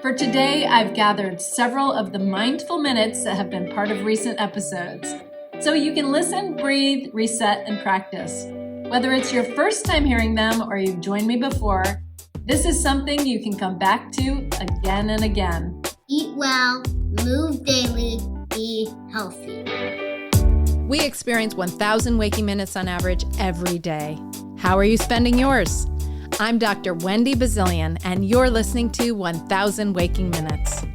For today, I've gathered several of the mindful minutes that have been part of recent episodes, so you can listen, breathe, reset, and practice. Whether it's your first time hearing them or you've joined me before, this is something you can come back to again and again. Eat well, move daily, be healthy. We experience 1,000 waking minutes on average every day. How are you spending yours? I'm Dr. Wendy Bazilian, and you're listening to 1,000 Waking Minutes.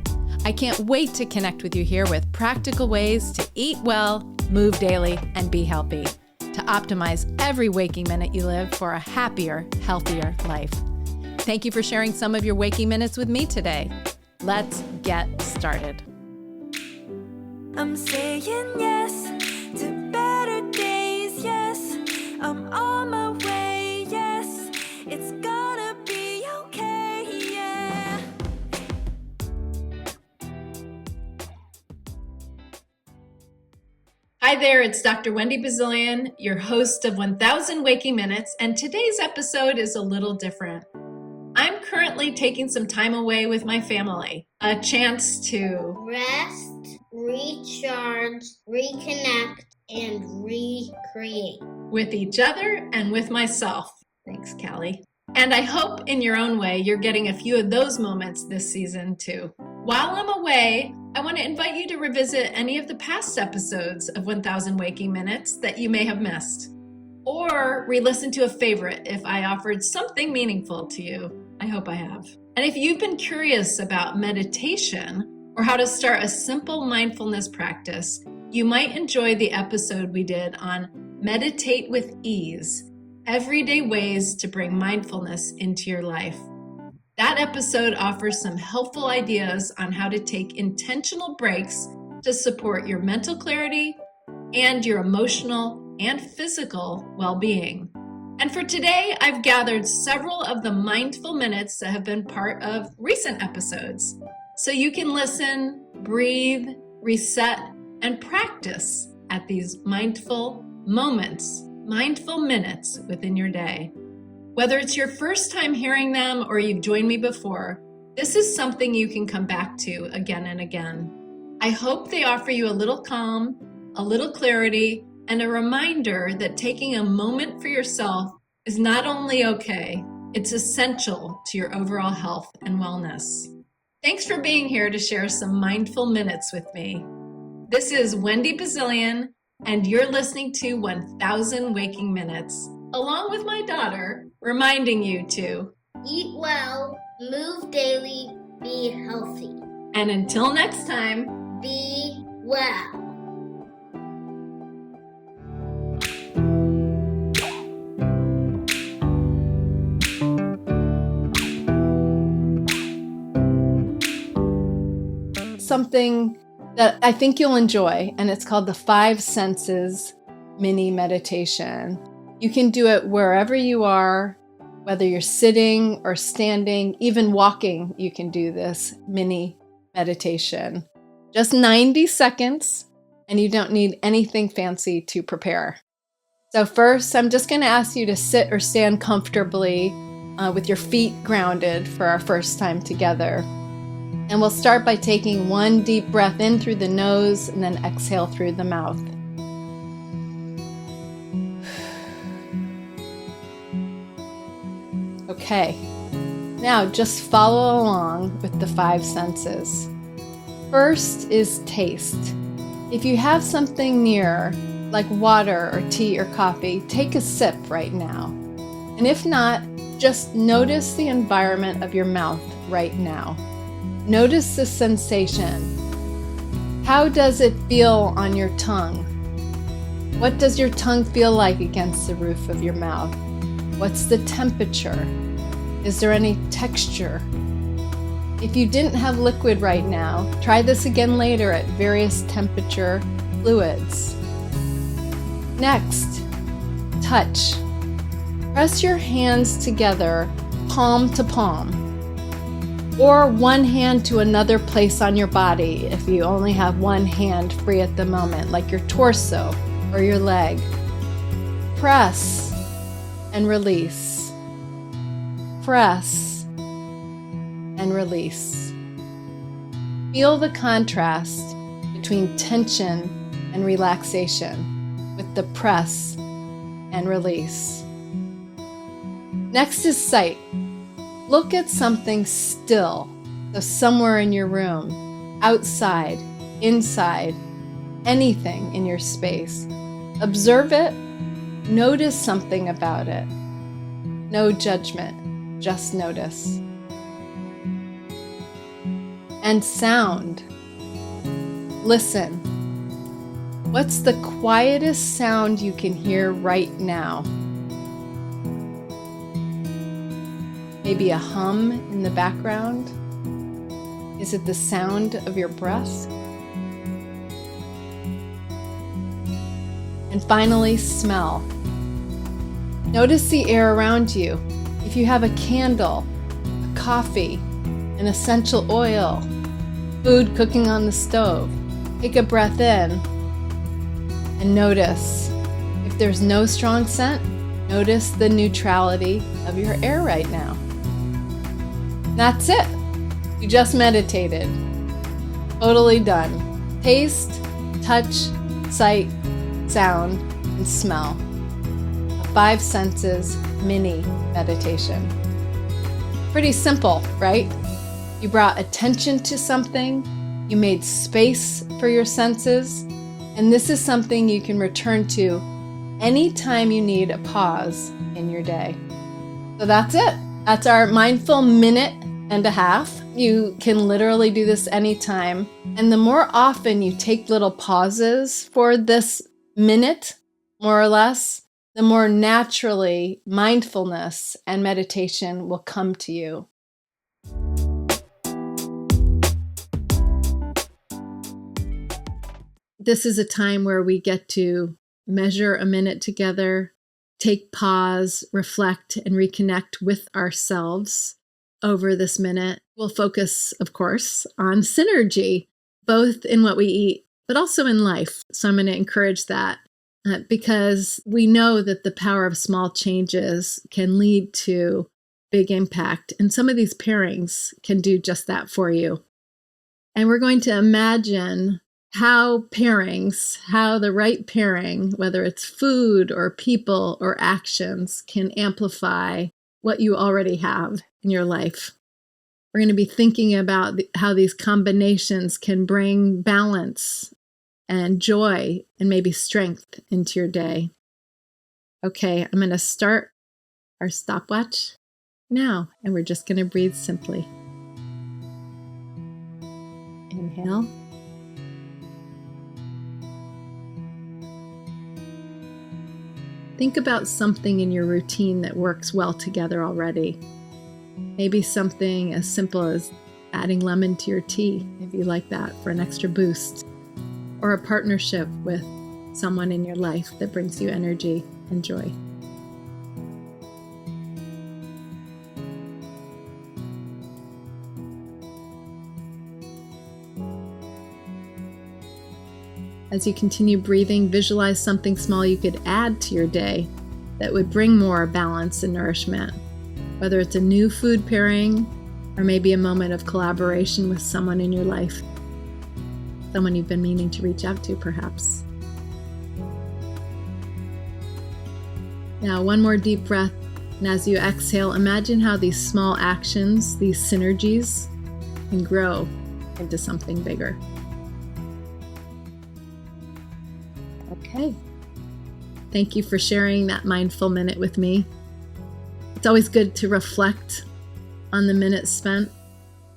I can't wait to connect with you here with practical ways to eat well, move daily, and be healthy, to optimize every waking minute you live for a happier, healthier life. Thank you for sharing some of your waking minutes with me today. Let's get started. I'm saying yes to better days, yes. I'm on my way, yes. It's gonna be okay, yeah. Hi there, it's Dr. Wendy Bazilian, your host of 1,000 Waking Minutes, and today's episode is a little different. I'm currently taking some time away with my family, a chance to Rest, recharge, reconnect, and recreate. with each other and with myself. Thanks, Callie. And I hope in your own way you're getting a few of those moments this season too. While I'm away, I want to invite you to revisit any of the past episodes of 1,000 Waking Minutes that you may have missed. Or re-listen to a favorite if I offered something meaningful to you. I hope I have. And if you've been curious about meditation or how to start a simple mindfulness practice, you might enjoy the episode we did on Meditate with Ease, Everyday Ways to Bring Mindfulness into Your Life. That episode offers some helpful ideas on how to take intentional breaks to support your mental clarity and your emotional and physical well-being. And for today, I've gathered several of the mindful minutes that have been part of recent episodes, so you can listen, breathe, reset, and practice at these mindful moments, mindful minutes within your day. Whether it's your first time hearing them or you've joined me before, this is something you can come back to again and again. I hope they offer you a little calm, a little clarity, and a reminder that taking a moment for yourself is not only okay, it's essential to your overall health and wellness. Thanks for being here to share some mindful minutes with me. This is Wendy Bazilian, and you're listening to 1,000 Waking Minutes, along with my daughter, reminding you to Eat well, move daily, be healthy. And until next time, Be well. something that I think you'll enjoy, and it's called the 5 Senses Mini Meditation. You can do it wherever you are, whether you're sitting or standing, even walking, you can do this mini meditation. Just 90 seconds, and you don't need anything fancy to prepare. So first, I'm just going to ask you to sit or stand comfortably with your feet grounded for our first time together. And we'll start by taking one deep breath in through the nose and then exhale through the mouth. Okay, now just follow along with the 5 senses. First is taste. If you have something near, like water or tea or coffee, take a sip right now. And if not, just notice the environment of your mouth right now. Notice the sensation. How does it feel on your tongue? What does your tongue feel like against the roof of your mouth? What's the temperature? Is there any texture? If you didn't have liquid right now, try this again later at various temperature fluids. Next, touch. Press your hands together, palm to palm, or one hand to another place on your body if you only have one hand free at the moment, like your torso or your leg. Press and release. Press and release. Feel the contrast between tension and relaxation with the press and release. Next is sight. Look at something still, so somewhere in your room, outside, inside, anything in your space. Observe it, notice something about it. No judgment, just notice. And sound. Listen. What's the quietest sound you can hear right now? Maybe a hum in the background? Is it the sound of your breath? And finally, smell. Notice the air around you. If you have a candle, a coffee, an essential oil, food cooking on the stove, take a breath in and notice. If there's no strong scent, notice the neutrality of your air right now. That's it. You just meditated. Totally done. Taste, touch, sight, sound, and smell. A 5 senses mini meditation. Pretty simple, right? You brought attention to something, you made space for your senses, and this is something you can return to anytime you need a pause in your day. So that's it. That's our mindful minute and a half. You can literally do this anytime. And the more often you take little pauses for this minute, more or less, the more naturally mindfulness and meditation will come to you. This is a time where we get to measure a minute together, take pause, reflect, and reconnect with ourselves over this minute. We'll focus, of course, on synergy, both in what we eat, but also in life. So I'm going to encourage that because we know that the power of small changes can lead to big impact. And some of these pairings can do just that for you. And we're going to imagine how the right pairing, whether it's food or people or actions, can amplify what you already have in your life. We're going to be thinking about how these combinations can bring balance and joy and maybe strength into your day. Okay, I'm going to start our stopwatch now, and we're just going to breathe simply. Inhale. Think about something in your routine that works well together already. Maybe something as simple as adding lemon to your tea, if you like that, for an extra boost. Or a partnership with someone in your life that brings you energy and joy. As you continue breathing, visualize something small you could add to your day that would bring more balance and nourishment, whether it's a new food pairing or maybe a moment of collaboration with someone in your life, someone you've been meaning to reach out to, perhaps. Now, one more deep breath, and as you exhale, imagine how these small actions, these synergies, can grow into something bigger. Okay. Thank you for sharing that mindful minute with me. It's always good to reflect on the minute spent,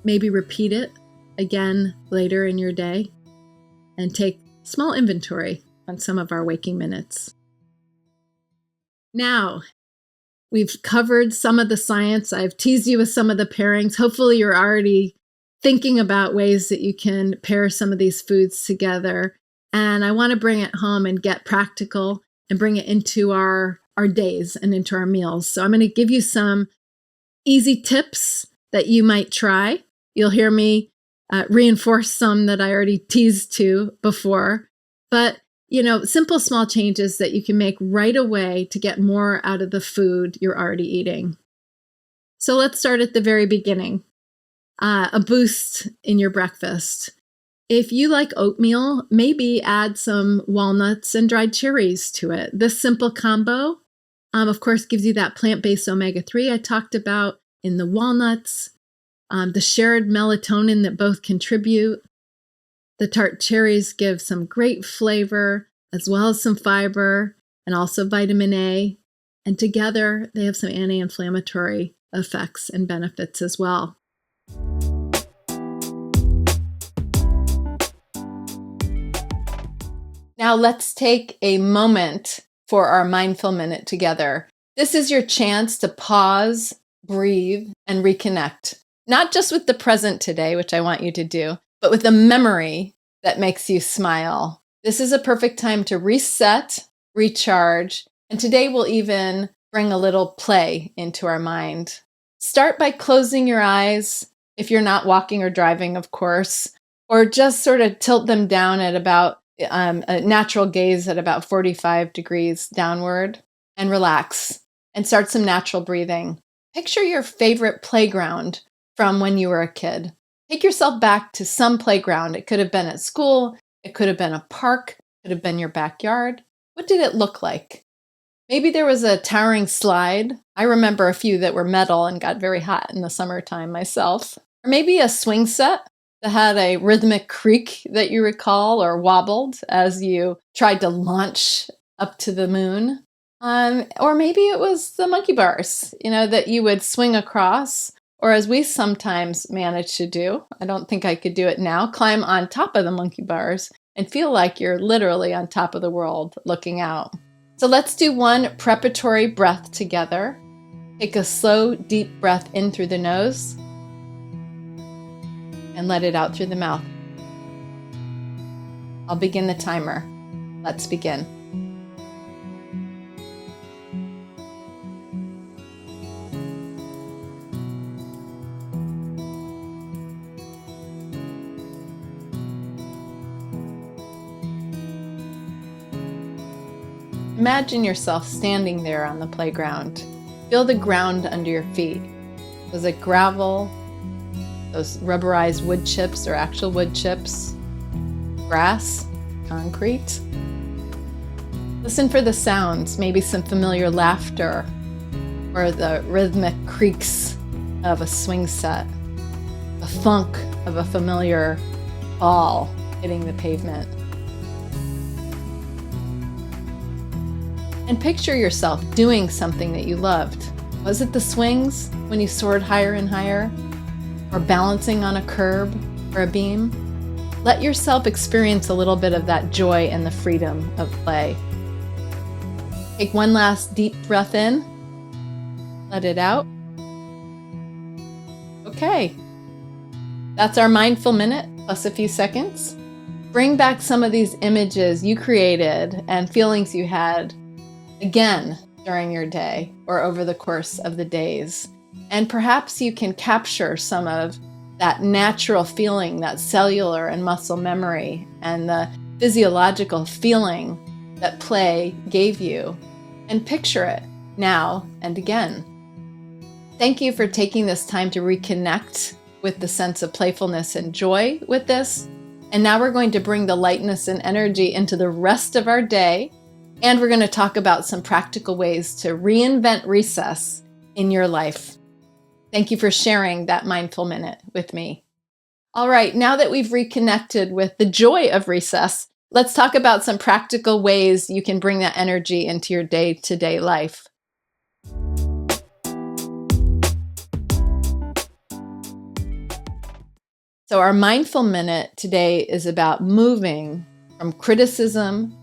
maybe repeat it again later in your day, and take small inventory on some of our waking minutes. Now, we've covered some of the science. I've teased you with some of the pairings. Hopefully you're already thinking about ways that you can pair some of these foods together. And I want to bring it home and get practical and bring it into our days and into our meals. So I'm going to give you some easy tips that you might try. You'll hear me reinforce some that I already teased to before. But, simple small changes that you can make right away to get more out of the food you're already eating. So let's start at the very beginning. a boost in your breakfast. If you like oatmeal, maybe add some walnuts and dried cherries to it. This simple combo, of course, gives you that plant-based omega-3 I talked about in the walnuts, the shared melatonin that both contribute. The tart cherries give some great flavor, as well as some fiber and also vitamin A. And together, they have some anti-inflammatory effects and benefits as well. Now let's take a moment for our mindful minute together. This is your chance to pause, breathe, and reconnect. Not just with the present today, which I want you to do, but with a memory that makes you smile. This is a perfect time to reset, recharge, and today we'll even bring a little play into our mind. Start by closing your eyes, if you're not walking or driving, of course, or just sort of tilt them down at about a natural gaze at about 45 degrees downward, and relax and start some natural breathing. Picture your favorite playground from when you were a kid. Take yourself back to some playground. It could have been at school, it could have been a park, it could have been your backyard. What did it look like? Maybe there was a towering slide. I remember a few that were metal and got very hot in the summertime myself. Or maybe a swing set that had a rhythmic creak that you recall or wobbled as you tried to launch up to the moon. Or maybe it was the monkey bars, that you would swing across, or as we sometimes manage to do, I don't think I could do it now, climb on top of the monkey bars and feel like you're literally on top of the world looking out. So let's do one preparatory breath together. Take a slow, deep breath in through the nose and let it out through the mouth. I'll begin the timer. Let's begin. Imagine yourself standing there on the playground. Feel the ground under your feet. Was it gravel? Those rubberized wood chips or actual wood chips? Grass? Concrete? Listen for the sounds, maybe some familiar laughter or the rhythmic creaks of a swing set, the thunk of a familiar ball hitting the pavement. And picture yourself doing something that you loved. Was it the swings when you soared higher and higher? Or balancing on a curb or a beam? Let yourself experience a little bit of that joy and the freedom of play. Take one last deep breath in. Let it out. Okay. That's our mindful minute plus a few seconds. Bring back some of these images you created and feelings you had again during your day or over the course of the days. And perhaps you can capture some of that natural feeling, that cellular and muscle memory, and the physiological feeling that play gave you, and picture it now and again. Thank you for taking this time to reconnect with the sense of playfulness and joy with this. And now we're going to bring the lightness and energy into the rest of our day. And we're going to talk about some practical ways to reinvent recess in your life. Thank you for sharing that mindful minute with me. All right, now that we've reconnected with the joy of recess, let's talk about some practical ways you can bring that energy into your day-to-day life. So our mindful minute today is about moving from criticism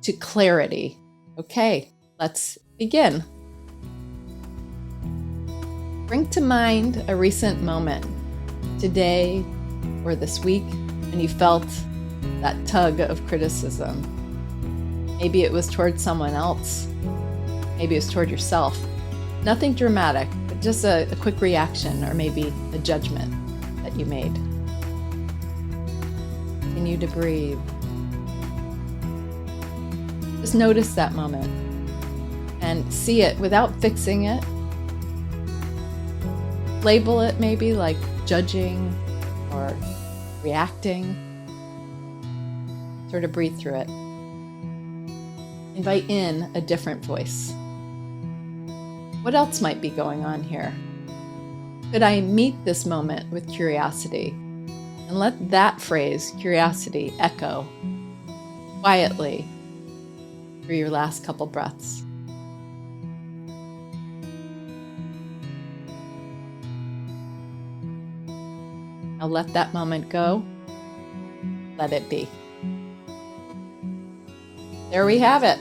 to clarity. Okay, let's begin. Bring to mind a recent moment, today or this week, when you felt that tug of criticism. Maybe it was toward someone else. Maybe it was toward yourself. Nothing dramatic, but just a quick reaction or maybe a judgment that you made. Continue to breathe. Just notice that moment and see it without fixing it. Label it maybe like judging or reacting. Sort of breathe through it. Invite in a different voice. What else might be going on here? Could I meet this moment with curiosity? And let that phrase, curiosity, echo quietly through your last couple breaths. Now let that moment go. Let it be. There we have it.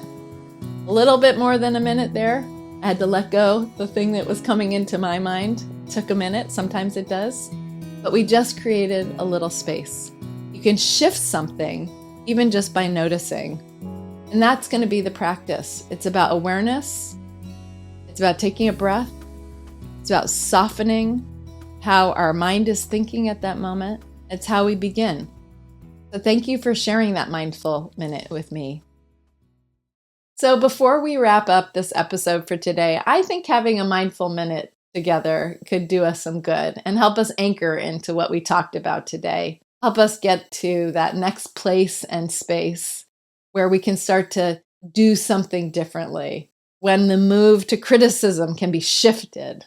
A little bit more than a minute there. I had to let go the thing that was coming into my mind. It took a minute, sometimes it does. But we just created a little space. You can shift something even just by noticing. And that's going to be the practice. It's about awareness. It's about taking a breath. It's about softening how our mind is thinking at that moment. It's how we begin. So thank you for sharing that mindful minute with me. So before we wrap up this episode for today, I think having a mindful minute together could do us some good and help us anchor into what we talked about today. Help us get to that next place and space where we can start to do something differently, when the move to criticism can be shifted,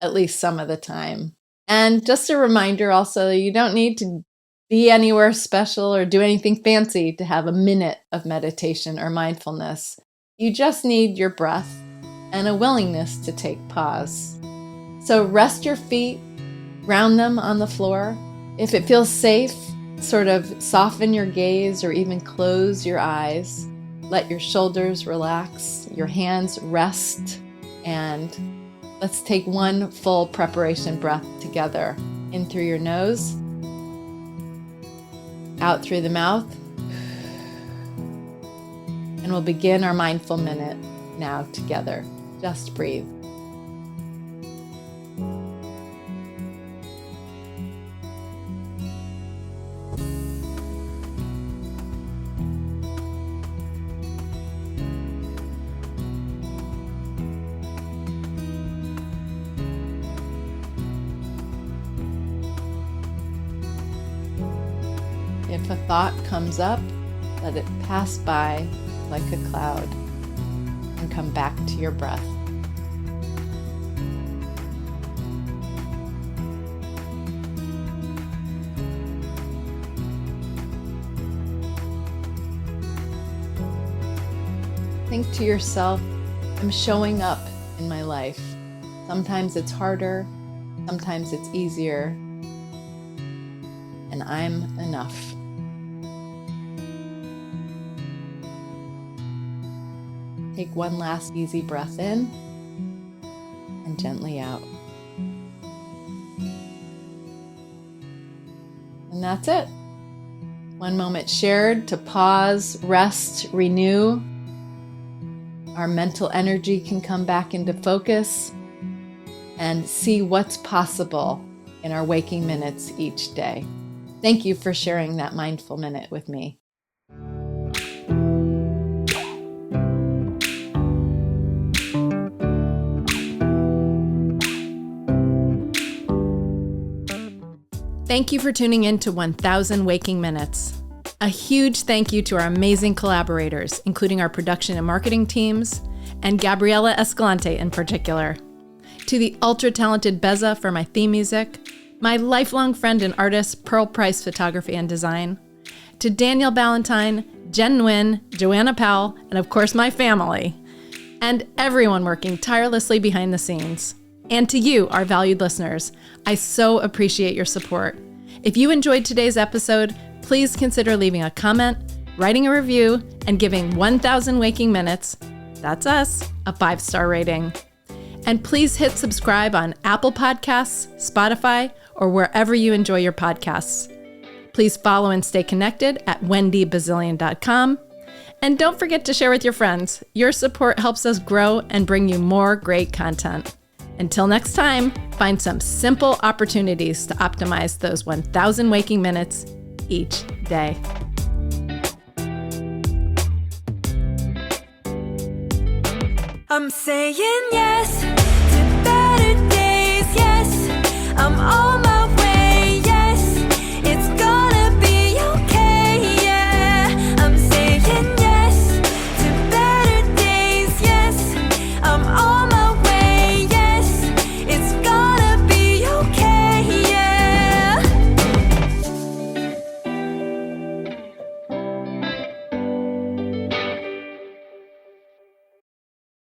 at least some of the time. And just a reminder also, you don't need to be anywhere special or do anything fancy to have a minute of meditation or mindfulness. You just need your breath and a willingness to take pause. So rest your feet, ground them on the floor. If it feels safe, sort of soften your gaze or even close your eyes. Let your shoulders relax, your hands rest, and let's take one full preparation breath together. In through your nose, out through the mouth. And we'll begin our mindful minute now together. Just breathe. If a thought comes up, let it pass by like a cloud and come back to your breath. Think to yourself, I'm showing up in my life. Sometimes it's harder, sometimes it's easier, and I'm enough. Take one last easy breath in and gently out. And that's it. One moment shared to pause, rest, renew. Our mental energy can come back into focus and see what's possible in our waking minutes each day. Thank you for sharing that mindful minute with me. Thank you for tuning in to 1000 Waking Minutes. A huge thank you to our amazing collaborators, including our production and marketing teams, and Gabriela Escalante in particular. To the ultra-talented Beza for my theme music, my lifelong friend and artist, Pearl Price Photography and Design, to Daniel Ballantyne, Jen Nguyen, Joanna Powell, and of course my family, and everyone working tirelessly behind the scenes. And to you, our valued listeners, I so appreciate your support. If you enjoyed today's episode, please consider leaving a comment, writing a review, and giving 1000 Waking Minutes, that's us, a 5-star rating. And please hit subscribe on Apple Podcasts, Spotify, or wherever you enjoy your podcasts. Please follow and stay connected at wendybazilian.com. And don't forget to share with your friends. Your support helps us grow and bring you more great content. Until next time, find some simple opportunities to optimize those 1000 waking minutes each day. I'm saying yes